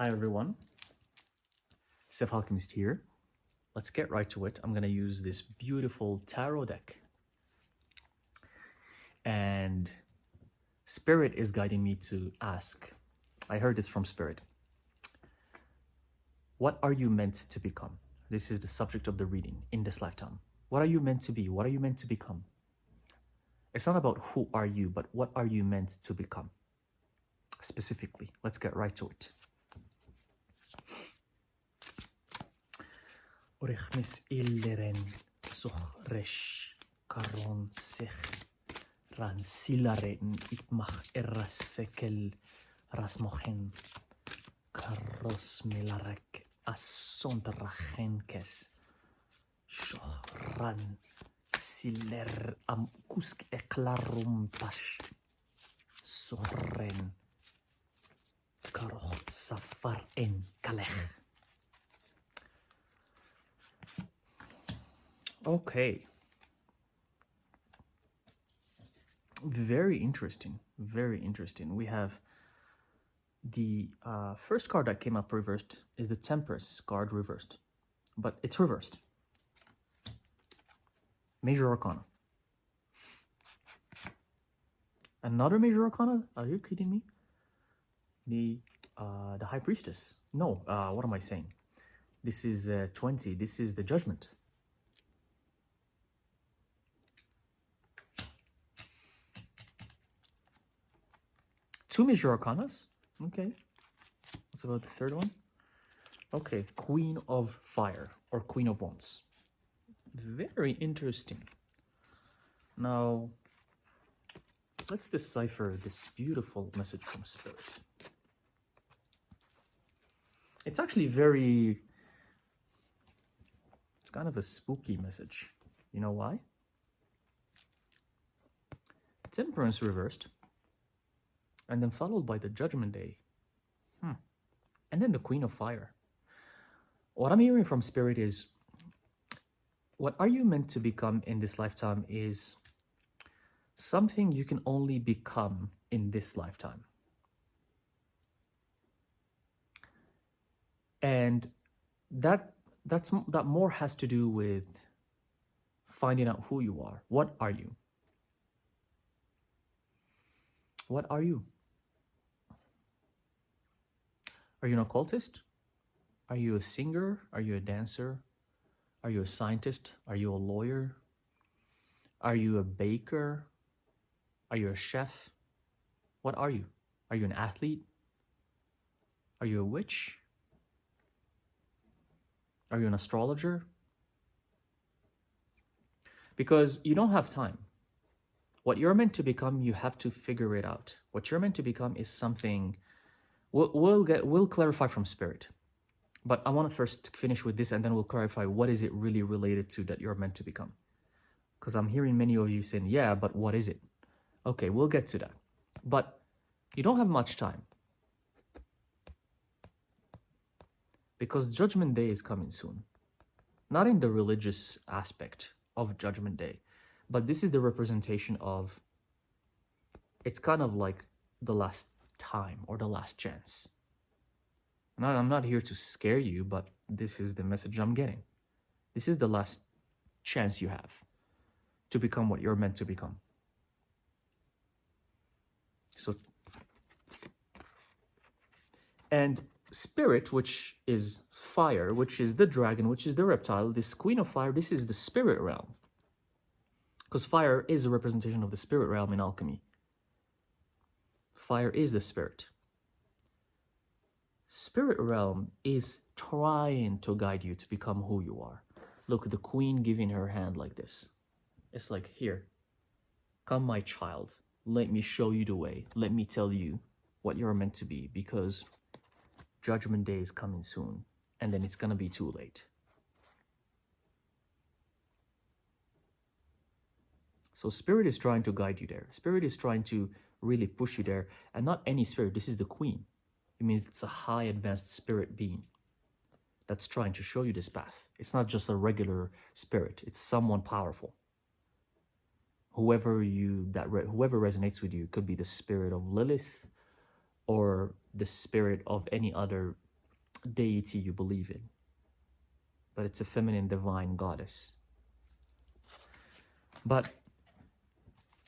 Hi everyone, Alchemist here. Let's get right to it. I'm going to use this beautiful tarot deck. And Spirit is guiding me to ask, I heard this from Spirit, what are you meant to become? This is the subject of the reading in this lifetime. What are you meant to be? What are you meant to become? It's not about who are you, but what are you meant to become? Specifically, let's get right to it. Orechmis illeren sochresh karon sich ransilaren itmach erasekel rasmochen karos milarek asondrachenkes shohran siler am kusk eklarum tash sohren karoch safar en kalech. Okay. Very interesting. Very interesting. We have the first card that came up reversed is the Temperance card reversed, but it's reversed. Major Arcana. Another Major Arcana? Are you kidding me? The High Priestess. No, what am I saying? This is 20. This is the Judgment. Two Major Arcanas. Okay. What's about the third one? Okay, Queen of Fire or Queen of Wands. Very interesting. Now, let's decipher this beautiful message from Spirit. It's actually it's kind of a spooky message. You know why? Temperance reversed. And then followed by the Judgment Day. And then the Queen of Fire. What I'm hearing from Spirit is, what are you meant to become in this lifetime is something you can only become in this lifetime. And that more has to do with finding out who you are. What are you? What are you? Are you an occultist? Are you a singer? Are you a dancer? Are you a scientist? Are you a lawyer? Are you a baker? Are you a chef? What are you? Are you an athlete? Are you a witch? Are you an astrologer? Because you don't have time. What you're meant to become, you have to figure it out. What you're meant to become is something we'll clarify from Spirit. But I want to first finish with this, and then we'll clarify what is it really related to that you're meant to become. Because I'm hearing many of you saying, yeah, but what is it? Okay, we'll get to that. But you don't have much time. Because Judgment Day is coming soon. Not in the religious aspect of Judgment Day, but this is the representation of, it's kind of like the last time or the last chance. And I'm not here to scare you, but this is the message I'm getting. This is the last chance you have to become what you're meant to become. So, and Spirit, which is fire, which is the dragon, which is the reptile, this Queen of Fire, this is the spirit realm. Because fire is a representation of the spirit realm in alchemy. Fire is the spirit. Spirit realm is trying to guide you to become who you are. Look, the queen giving her hand like this. It's like, here, come my child. Let me show you the way. Let me tell you what you're meant to be, because Judgment Day is coming soon, and then it's gonna be too late. So Spirit is trying to guide you there. Spirit is trying to really push you there. And not any spirit. This is the Queen. It means it's a high advanced spirit being that's trying to show you this path. It's not just a regular spirit. It's someone powerful. Whoever resonates with you, could be the spirit of Lilith or the spirit of any other deity you believe in, but it's a feminine divine goddess. But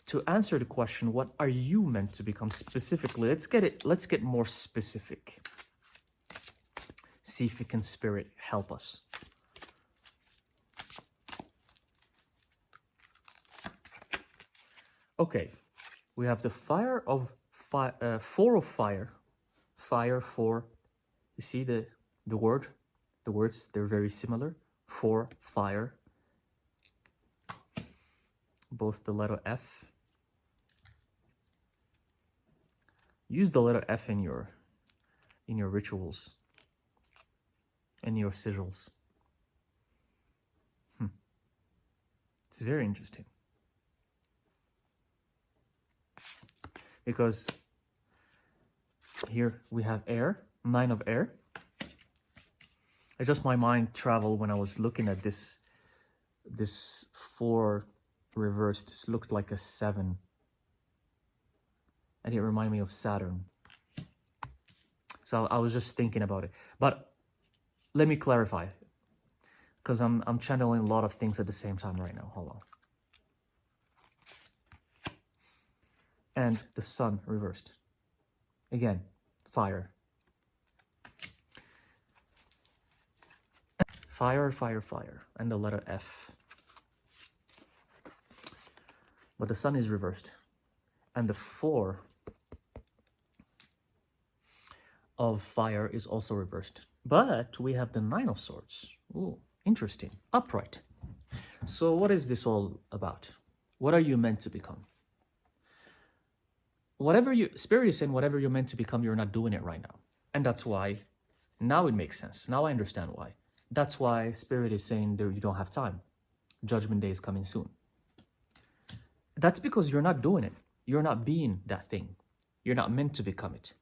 to answer the question, what are you meant to become specifically? Let's get more specific. See if it can spirit help us. Okay, we have the fire of fire, 4 of fire, fire 4. You see the words, they're very similar. 4 fire, both the letter F. Use the letter F in your rituals and your sigils. It's very interesting. Because here we have air, 9 of air. My mind traveled when I was looking at this 4 reversed. It looked like a 7. And it reminded me of Saturn. So I was just thinking about it. But let me clarify, because I'm channeling a lot of things at the same time right now. Hold on. And the sun reversed. Again, fire. Fire, fire, fire. And the letter F. But the sun is reversed. And the 4 of fire is also reversed. But we have the 9 of swords. Ooh, interesting. Upright. So what is this all about? What are you meant to become? Spirit is saying whatever you're meant to become, you're not doing it right now. And that's why, now it makes sense. Now I understand why. That's why Spirit is saying that you don't have time. Judgment Day is coming soon. That's because you're not doing it. You're not being that thing. You're not meant to become it.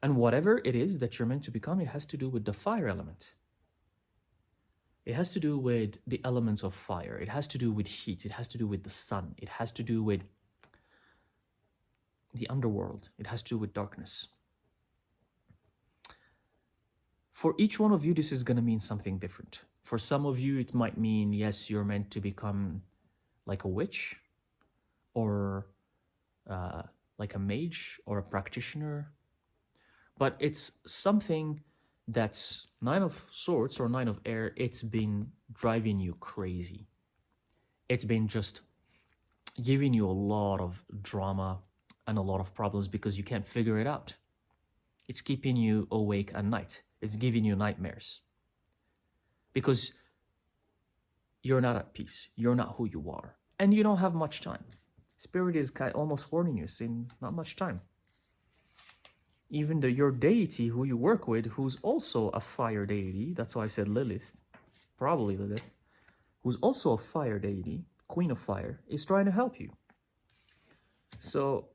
And whatever it is that you're meant to become, it has to do with the fire element. It has to do with the elements of fire. It has to do with heat. It has to do with the sun. It has to do with the underworld. It has to do with darkness. For each one of you, this is going to mean something different. For some of you, it might mean, yes, you're meant to become like a witch, or like a mage, or a practitioner. But it's something that's 9 of swords or 9 of air. It's been driving you crazy. It's been just giving you a lot of drama and a lot of problems because you can't figure it out. It's keeping you awake at night. It's giving you nightmares. Because you're not at peace. You're not who you are. And you don't have much time. Spirit is almost warning you, saying not much time. Even your deity who you work with, who's also a fire deity, that's why I said Lilith, probably Lilith, who's also a fire deity, queen of fire, is trying to help you. So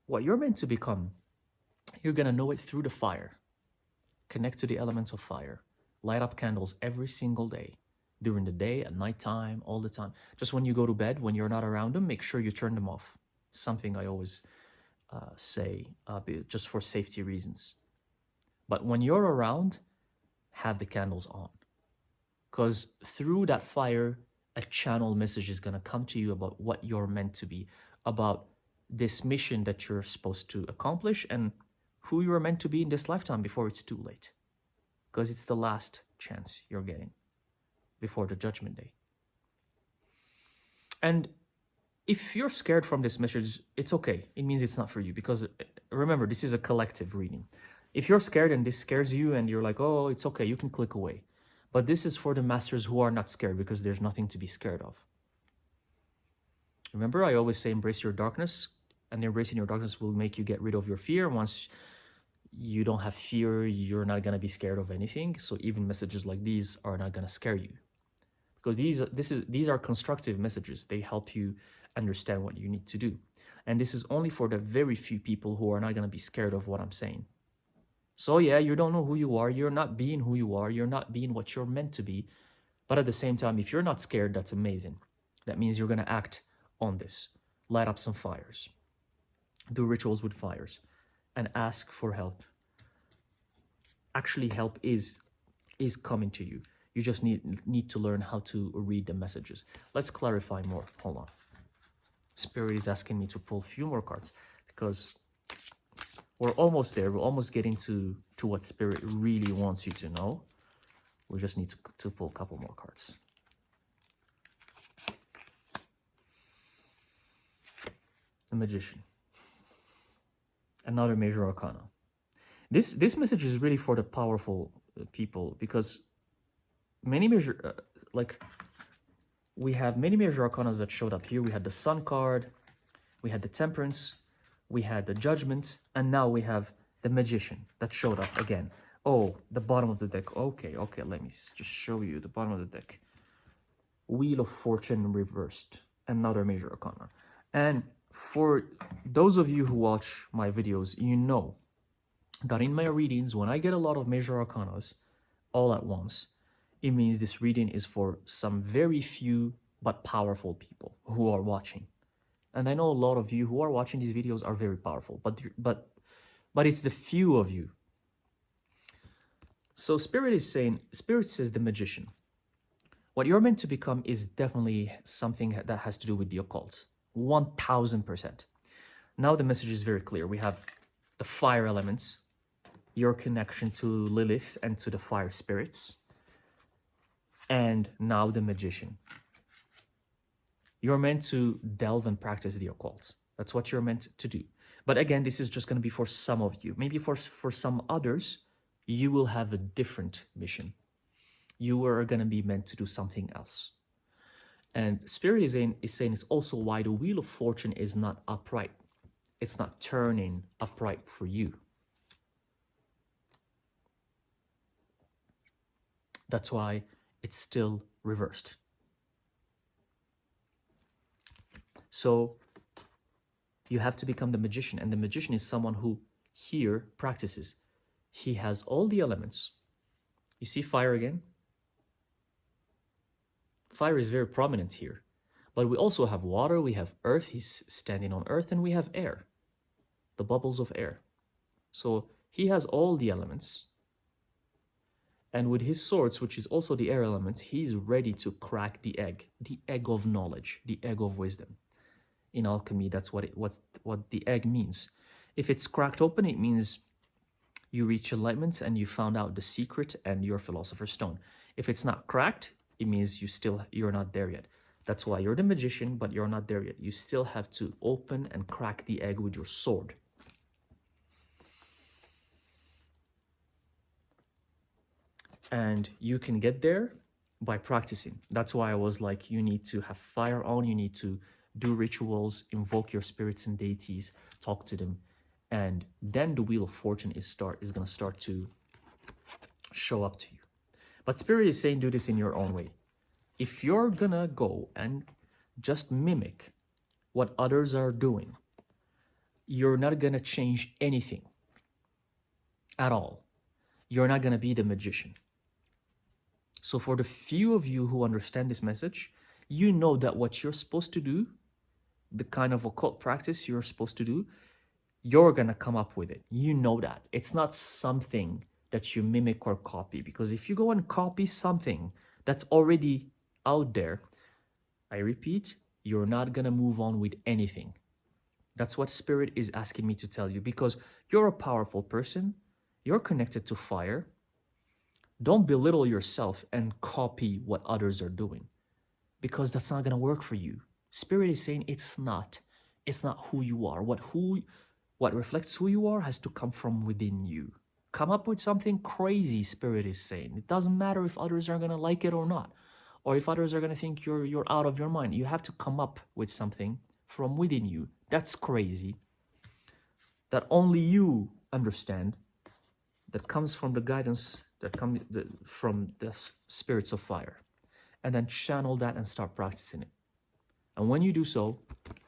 what you're meant to become, you're going to know it through the fire. Connect to the elements of fire. Light up candles every single day. During the day, at nighttime, all the time. Just when you go to bed, when you're not around them, make sure you turn them off. Something I always say, just for safety reasons. But when you're around, have the candles on. Because through that fire, a channel message is going to come to you about what you're meant to be, about this mission that you're supposed to accomplish, and who you're meant to be in this lifetime before it's too late. Because it's the last chance you're getting before the Judgment Day. And if you're scared from this message, it's okay. It means it's not for you, because remember, this is a collective reading. If you're scared and this scares you and you're like, oh, it's okay, you can click away. But this is for the masters who are not scared, because there's nothing to be scared of. Remember, I always say embrace your darkness, and embracing your darkness will make you get rid of your fear. Once you don't have fear, you're not going to be scared of anything. So even messages like these are not going to scare you, because these are constructive messages. They help you understand what you need to do. And this is only for the very few people who are not going to be scared of what I'm saying. So yeah, you don't know who you are. You're not being who you are. You're not being what you're meant to be. But at the same time, if you're not scared, that's amazing. That means you're going to act on this. Light up some fires. Do rituals with fires. And ask for help. actually help is coming to you. You just need to learn how to read the messages. Let's clarify more. Hold on. Spirit is asking me to pull a few more cards because we're almost there. We're almost getting to what Spirit really wants you to know. We just need to pull a couple more cards. The Magician. Another major arcana. This message is really for the powerful people, because many major we have many major arcanas that showed up here. We had the Sun card, we had the Temperance, we had the Judgment, and now we have the Magician that showed up again. Oh, the bottom of the deck. Okay, let me just show you the bottom of the deck. Wheel of Fortune reversed, another major arcana. And for those of you who watch my videos, you know that in my readings, when I get a lot of major arcanas all at once, it means this reading is for some very few but powerful people who are watching. And I know a lot of you who are watching these videos are very powerful, but it's the few of you. So Spirit says the Magician. What you're meant to become is definitely something that has to do with the occult. 1000%. Now the message is very clear. We have the fire elements, your connection to Lilith and to the fire spirits, and now the Magician. You're meant to delve and practice the occult. That's what you're meant to do. But again, this is just going to be for some of you. Maybe for some others, you will have a different mission. You are going to be meant to do something else. And Spirit is saying it's also why the Wheel of Fortune is not upright. It's not turning upright for you. That's why it's still reversed. So you have to become the Magician. And the Magician is someone who here practices. He has all the elements. You see fire again? Fire is very prominent here. But we also have water, we have earth, he's standing on earth, and we have air. The bubbles of air. So he has all the elements. And with his swords, which is also the air element, he's ready to crack the egg of knowledge, the egg of wisdom. In alchemy, that's what the egg means. If it's cracked open, it means you reach enlightenment and you found out the secret and your philosopher's stone. If it's not cracked, it means you're not there yet. That's why you're the Magician, but you're not there yet. You still have to open and crack the egg with your sword. And you can get there by practicing. That's why I was like, you need to have fire on, you need to do rituals, invoke your spirits and deities, talk to them, and then the Wheel of Fortune is going to start to show up to you. But Spirit is saying do this in your own way. If you're going to go and just mimic what others are doing, you're not going to change anything at all. You're not going to be the Magician. So for the few of you who understand this message, you know that what you're supposed to do, the kind of occult practice you're supposed to do, you're going to come up with it. You know that. It's not something that you mimic or copy, because if you go and copy something that's already out there, I repeat, you're not going to move on with anything. That's what Spirit is asking me to tell you, because you're a powerful person. You're connected to fire. Don't belittle yourself and copy what others are doing, because that's not going to work for you. Spirit is saying it's not who you are. What reflects who you are has to come from within you. Come up with something crazy, Spirit is saying. It doesn't matter if others are going to like it or not, or if others are going to think you're out of your mind. You have to come up with something from within you. That's crazy. That only you understand. That comes from the guidance that comes from the spirits of fire. And then channel that and start practicing it. And when you do so,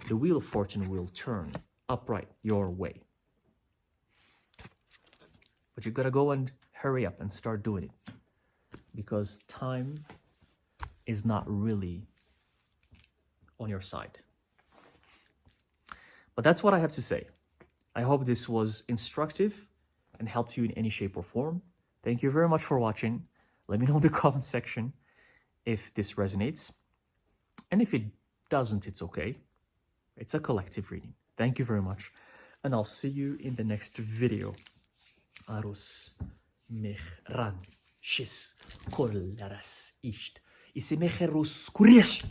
the Wheel of Fortune will turn upright your way. But you gotta go and hurry up and start doing it, because time is not really on your side. But that's what I have to say. I hope this was instructive and helped you in any shape or form. Thank you very much for watching. Let me know in the comment section if this resonates. And if it doesn't, it's okay. It's a collective reading. Thank you very much. And I'll see you in the next video. Arus mehran shis kolaras isht. Ise meherus kurish.